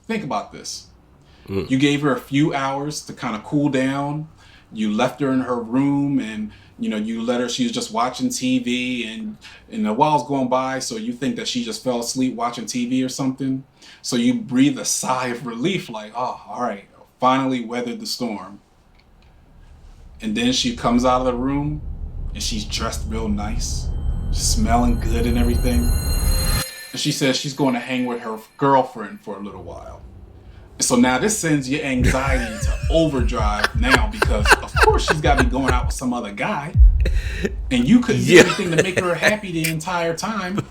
Think about this. You gave her a few hours to kind of cool down. You left her in her room, and you let her. She was just watching TV, and a while's going by, so you think that she just fell asleep watching TV or something. So you breathe a sigh of relief, like, oh, all right, finally weathered the storm. And then she comes out of the room, and she's dressed real nice, smelling good and everything. And she says she's going to hang with her girlfriend for a little while. So now this sends your anxiety into overdrive now, because of course she's got to be going out with some other guy, and you couldn't do anything to make her happy the entire time.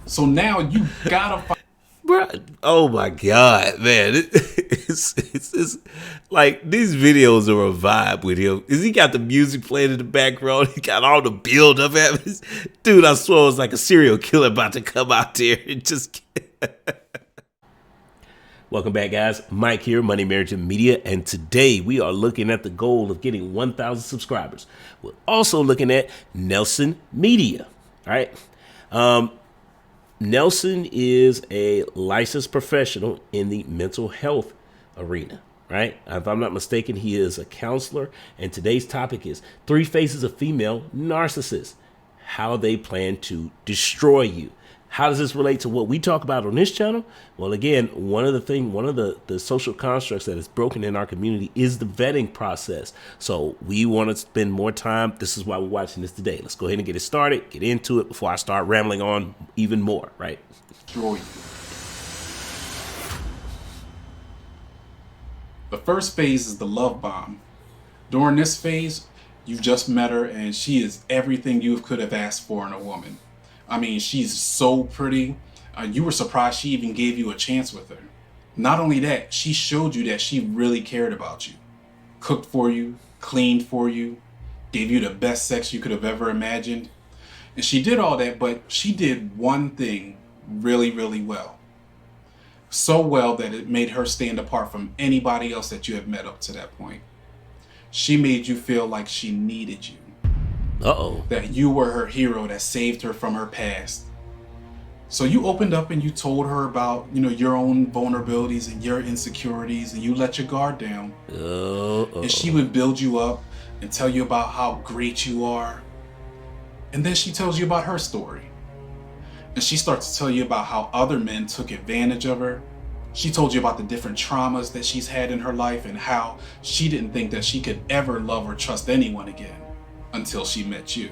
So now you gotta find. Bruh, oh my God, man. It's like these videos are a vibe with him. Is he got the music playing in the background? He got all the build up happening. Dude, I swear it was like a serial killer about to come out there and just. Welcome back, guys. Mike here, Money, Marriage, and Media. And today we are looking at the goal of getting 1,000 subscribers. We're also looking at Nelson Media. All right. Nelson is a licensed professional in the mental health arena, right? If I'm not mistaken, he is a counselor. And today's topic is 3 faces of female narcissists, how they plan to destroy you. How does this relate to what we talk about on this channel? Well, again, one of the social constructs that is broken in our community is the vetting process. So we want to spend more time. This is why we're watching this today. Let's go ahead and get it started, get into it before I start rambling on even more, right? Destroy you. The first phase is the love bomb. During this phase, you've just met her, and she is everything you could have asked for in a woman. I mean, she's so pretty. You were surprised she even gave you a chance with her. Not only that, she showed you that she really cared about you. Cooked for you, cleaned for you, gave you the best sex you could have ever imagined. And she did all that, but she did one thing really, really well. So well that it made her stand apart from anybody else that you have met up to that point. She made you feel like she needed you. That you were her hero that saved her from her past. So you opened up and you told her about, your own vulnerabilities and your insecurities, and you let your guard down. And she would build you up and tell you about how great you are. And then she tells you about her story. And she starts to tell you about how other men took advantage of her. She told you about the different traumas that she's had in her life and how she didn't think that she could ever love or trust anyone again. Until she met you.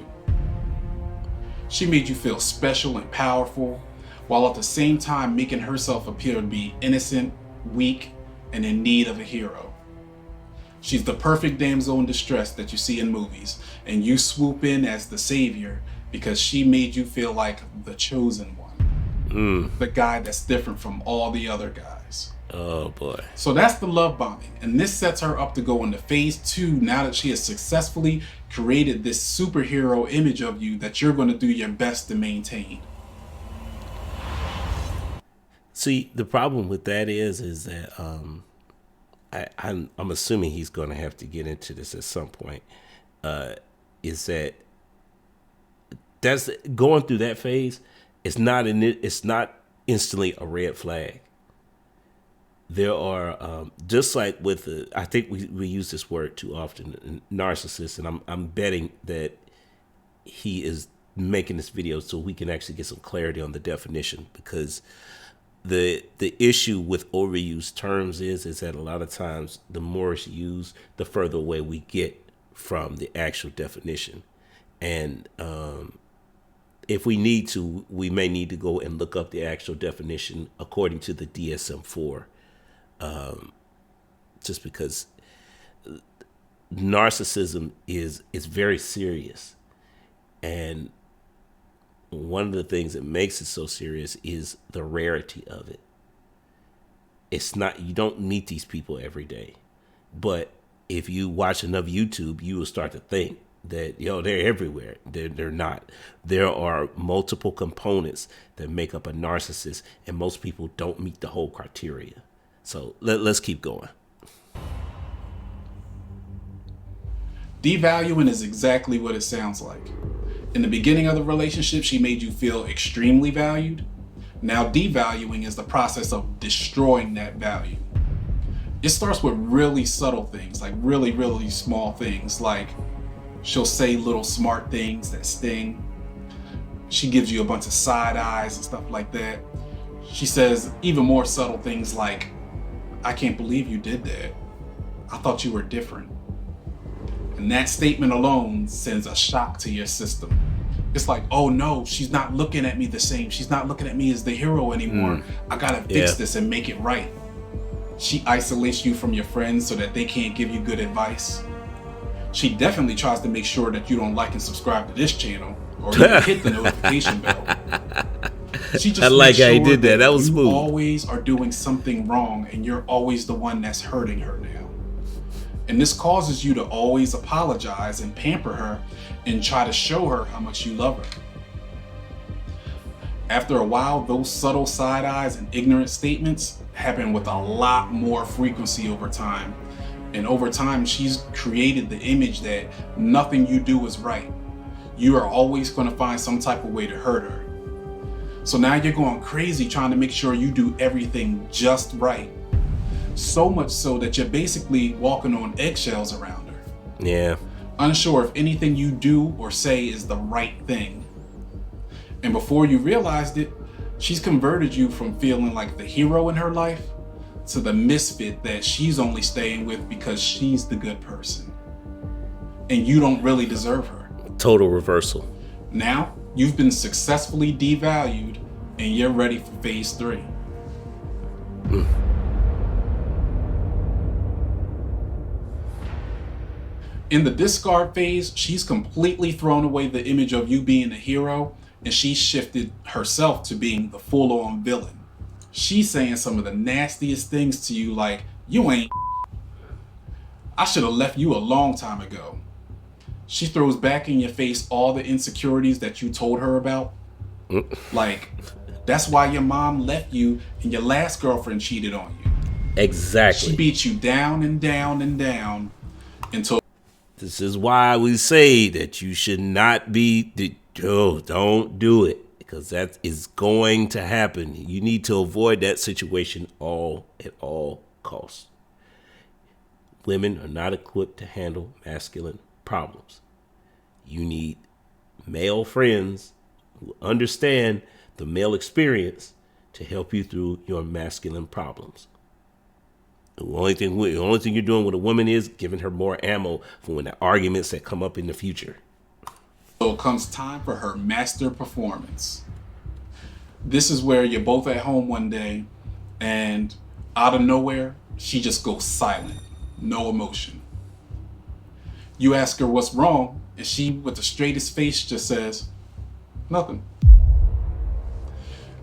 She made you feel special and powerful, while at the same time making herself appear to be innocent, weak, and in need of a hero. She's the perfect damsel in distress that you see in movies, and you swoop in as the savior because she made you feel like the chosen one. The guy that's different from all the other guys. Oh boy. So that's the love bombing, and this sets her up to go into phase 2 now that she has successfully created this superhero image of you that you're going to do your best to maintain. See, the problem with that is that I'm assuming he's going to have to get into this at some point. Is that's going through that phase? It's not instantly a red flag. There are just like with I think we use this word too often, narcissist, and I'm betting that he is making this video so we can actually get some clarity on the definition, because the issue with overused terms is that a lot of times the more it's used, the further away we get from the actual definition. And if we need to, we may need to go and look up the actual definition according to the DSM-4. Just because narcissism is very serious, and one of the things that makes it so serious is the rarity of it. It's not, you don't meet these people every day, but if you watch enough YouTube, you will start to think that, they're everywhere. They're not. There are multiple components that make up a narcissist, and most people don't meet the whole criteria. So let's keep going. Devaluing is exactly what it sounds like. In the beginning of the relationship, she made you feel extremely valued. Now, devaluing is the process of destroying that value. It starts with really subtle things, like really, really small things, like she'll say little smart things that sting. She gives you a bunch of side eyes and stuff like that. She says even more subtle things like, I can't believe you did that. I thought you were different. And that statement alone sends a shock to your system. It's like, oh no, she's not looking at me the same. She's not looking at me as the hero anymore. I gotta fix this and make it right. She isolates you from your friends so that they can't give you good advice. She definitely tries to make sure that you don't like and subscribe to this channel or even hit the notification bell. She just I like how he sure did that. That was you smooth. always are doing something wrong and you're always the one that's hurting her now. And this causes you to always apologize and pamper her and try to show her how much you love her. After a while, those subtle side eyes and ignorant statements happen with a lot more frequency over time. And over time, she's created the image that nothing you do is right. You are always going to find some type of way to hurt her. So now you're going crazy trying to make sure you do everything just right. So much so that you're basically walking on eggshells around her. Yeah. Unsure if anything you do or say is the right thing. And before you realized it, she's converted you from feeling like the hero in her life to the misfit that she's only staying with because she's the good person. And you don't really deserve her. Total reversal. Now, you've been successfully devalued and you're ready for phase 3. In the discard phase, she's completely thrown away the image of you being a hero and she's shifted herself to being the full-on villain. She's saying some of the nastiest things to you like, you ain't. I should have left you a long time ago. She throws back in your face all the insecurities that you told her about. Like, that's why your mom left you and your last girlfriend cheated on you. Exactly. She beat you down and down and down until... This is why we say that you should not be, don't do it, because that is going to happen. You need to avoid that situation at all costs. Women are not equipped to handle masculine problems. You need male friends who understand the male experience to help you through your masculine problems. The only thing you're doing with a woman is giving her more ammo for when the arguments that come up in the future. So it comes time for her master performance. This is where you're both at home one day and out of nowhere, she just goes silent. No emotion. You ask her what's wrong and she, with the straightest face, just says, nothing.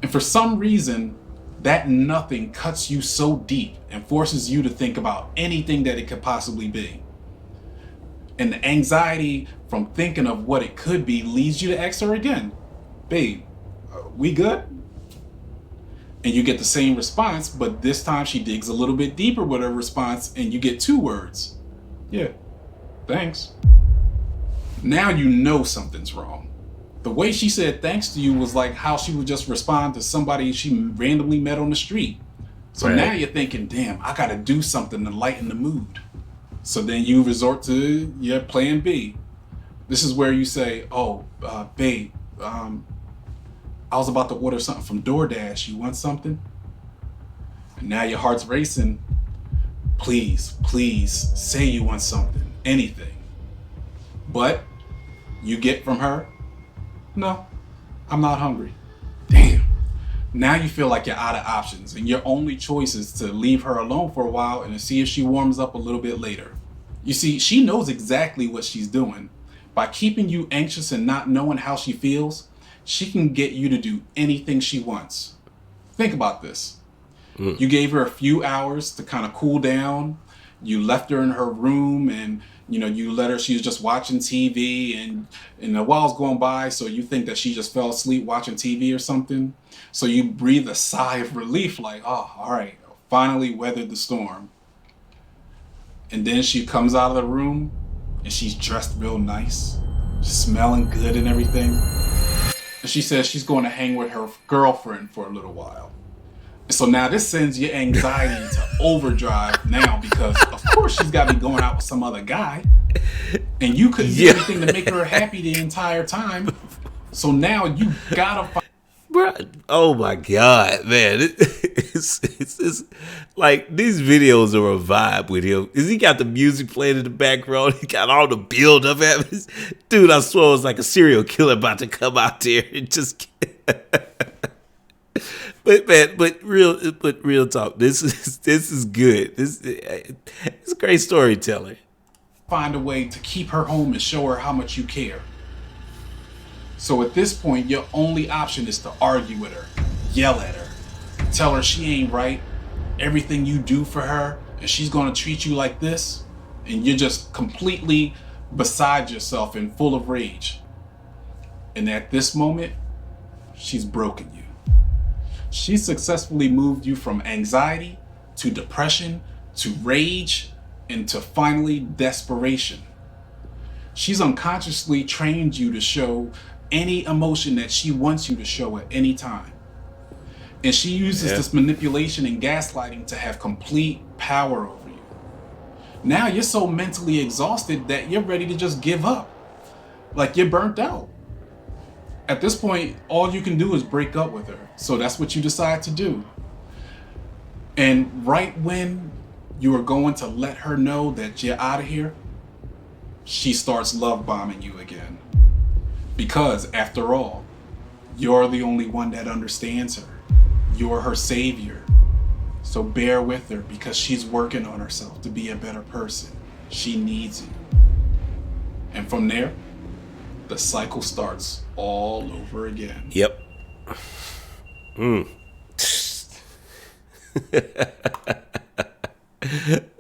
And for some reason, that nothing cuts you so deep and forces you to think about anything that it could possibly be. And the anxiety from thinking of what it could be leads you to ask her again, babe, we good? And you get the same response, but this time she digs a little bit deeper with her response and you get 2 words. Yeah, thanks. Now you know something's wrong. The way she said thanks to you was like how she would just respond to somebody she randomly met on the street. So right. Now you're thinking, damn, I gotta do something to lighten the mood. So then you resort to your plan B. This is where you say, oh, babe, I was about to order something from DoorDash. You want something? And now your heart's racing. Please say you want something, anything. But you get from her, no, I'm not hungry. Damn. Now you feel like you're out of options and your only choice is to leave her alone for a while and to see if she warms up a little bit later. You see, she knows exactly what she's doing. By keeping you anxious and not knowing how she feels, she can get you to do anything she wants. Think about this. You gave her a few hours to kind of cool down. You left her in her room and you let her, she was just watching TV and a while's going by, so you think that she just fell asleep watching TV or something. So you breathe a sigh of relief like, oh, all right, finally weathered the storm. And then she comes out of the room and she's dressed real nice, smelling good and everything. She says she's going to hang with her girlfriend for a little while. So now this sends your anxiety to overdrive now because of course she's got to be going out with some other guy, and you couldn't do Yeah. anything to make her happy the entire time. So now you gotta find Bro, oh my God, man. It's like these videos are a vibe with him. Is he got the music playing in the background? He got all the build up happening. Dude, I swear it was like a serial killer about to come out there and just But man, but real talk. This is good. It's great storytelling. a way to keep her home and show her how much you care. So at this point, your only option is to argue with her, yell at her, tell her she ain't right, everything you do for her, and she's gonna treat you like this, and you're just completely beside yourself and full of rage. And at this moment, she's broken you. She successfully moved you from anxiety to depression to rage and to finally desperation. She's unconsciously trained you to show any emotion that she wants you to show at any time. And she uses this manipulation and gaslighting to have complete power over you. Now you're so mentally exhausted that you're ready to just give up. Like you're burnt out. At this point, all you can do is break up with her. So that's what you decide to do. And right when you are going to let her know that you're out of here, she starts love bombing you again. Because after all, you're the only one that understands her. You're her savior. So bear with her because she's working on herself to be a better person. She needs you. And from there, the cycle starts all over again. Yep.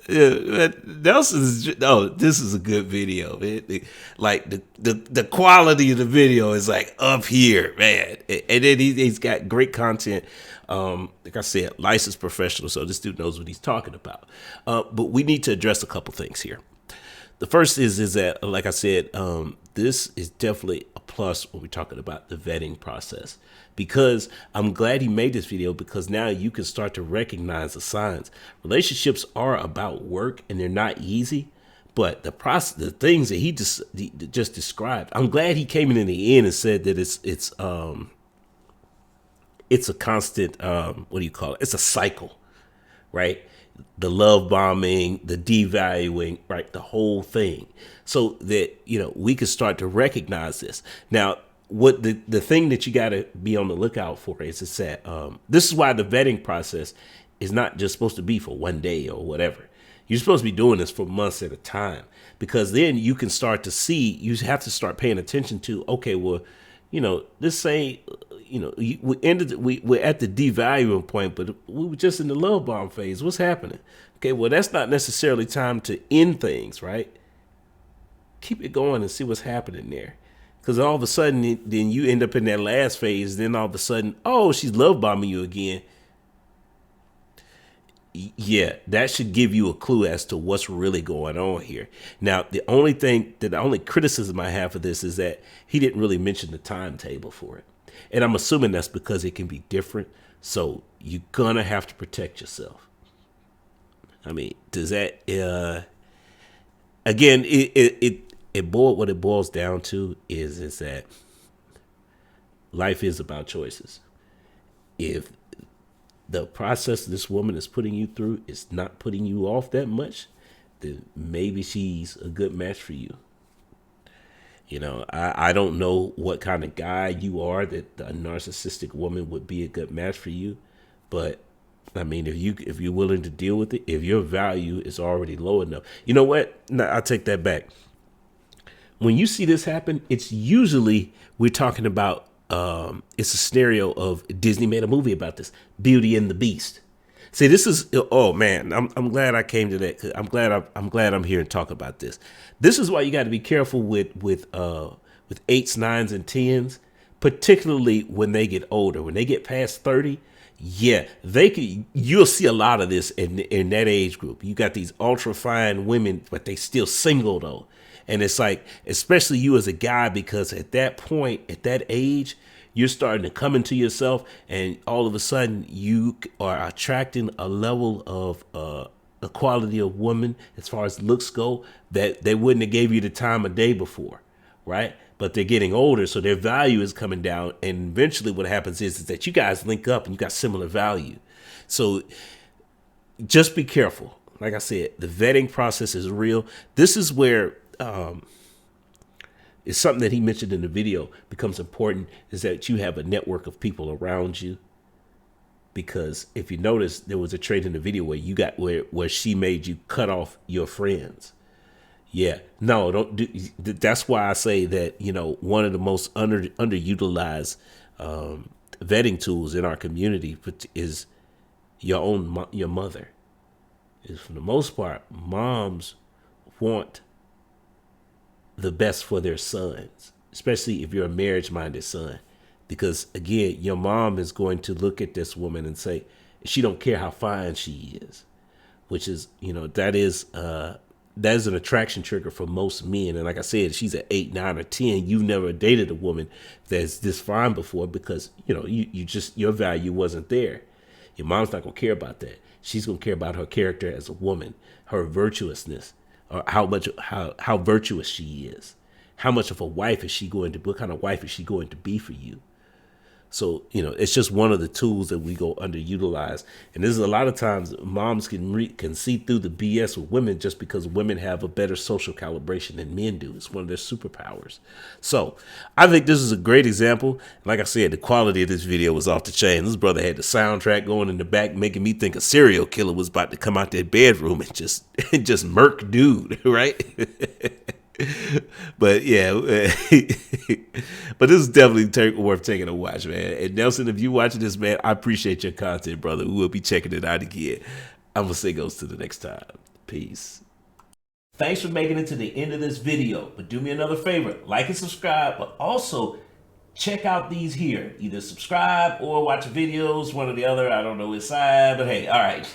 Yeah, Nelson's. Oh, this is a good video. Like the quality of the video is like up here, man. And then he's got great content. Like I said, licensed professional, so this dude knows what he's talking about. But we need to address a couple things here. The first is that, like I said, this is definitely a plus when we're talking about the vetting process. Because I'm glad he made this video, because now you can start to recognize the signs. Relationships are about work and they're not easy, but the process, the things that he just described, I'm glad he came in the end and said that it's a constant, what do you call it? It's a cycle, right? The love bombing, the devaluing, right? The whole thing. So that, we can start to recognize this. Now, what the thing that you got to be on the lookout for is that this is why the vetting process is not just supposed to be for one day or whatever. You're supposed to be doing this for months at a time, because then you can start to see, you have to start paying attention to, okay, well, this ain't, we're at the devaluing point, but we were just in the love bomb phase. What's happening? Okay, well, that's not necessarily time to end things, right? Keep it going and see what's happening there. Because all of a sudden, then you end up in that last phase. Then all of a sudden, oh, she's love bombing you again. Yeah, that should give you a clue as to what's really going on here. Now, the only criticism I have for this is that he didn't really mention the timetable for it. And I'm assuming that's because it can be different. So you're going to have to protect yourself. I mean, does that, again, what it boils down to is that life is about choices. If the process this woman is putting you through is not putting you off that much, then maybe she's a good match for you. I don't know what kind of guy you are that a narcissistic woman would be a good match for you, but I mean, if you're willing to deal with it, if your value is already low enough, you know what? No, I'll take that back. When you see this happen, it's usually we're talking about it's a scenario of Disney made a movie about this, Beauty and the Beast. See, this is, oh man, I'm glad I came to that. I'm glad I'm here and talk about this. This is why you got to be careful with 8s, 9s, and 10s, particularly when they get older. When they get past 30, yeah, you'll see a lot of this in that age group. You got these ultra fine women, but they still single though. And it's like, especially you as a guy, because at that point, at that age, you're starting to come into yourself, and all of a sudden you are attracting a level of a quality of woman as far as looks go that they wouldn't have gave you the time of day before, right? But they're getting older, so their value is coming down, and eventually what happens is that you guys link up and you got similar value. So just be careful. Like I said, the vetting process is real. This is where it's something that he mentioned in the video becomes important, is that you have a network of people around you. Because if you notice, there was a trait in the video where you got where she made you cut off your friends. Yeah, no, don't do. That's why I say that, you know, one of the most underutilized vetting tools in our community is your mother. Is, for the most part, moms want the best for their sons, especially if you're a marriage-minded son. Because again, your mom is going to look at this woman and say, she don't care how fine she is, which is, you know, that is an attraction trigger for most men. And like I said, she's at 8, 9, or 10. You've never dated a woman that's this fine before, because, you know, you just, your value wasn't there. Your mom's not gonna care about that. She's gonna care about her character as a woman, her virtuousness, or how virtuous she is. How much of a wife is she going to be? What kind of wife is she going to be for you? So, you know, it's just one of the tools that we go underutilize. And this is a lot of times moms can see through the BS with women just because women have a better social calibration than men do. It's one of their superpowers. So I think this is a great example. Like I said, the quality of this video was off the chain. This brother had the soundtrack going in the back, making me think a serial killer was about to come out that bedroom and just murk dude, right? But yeah, but this is definitely worth taking a watch, man. And Nelson, if you watching this, man, I appreciate your content, brother. We will be checking it out again. I'm gonna say goes to the next time. Peace. Thanks for making it to the end of this video. But do me another favor, like and subscribe, but also check out these here. Either subscribe or watch videos, one or the other. I don't know which side, but hey, all right.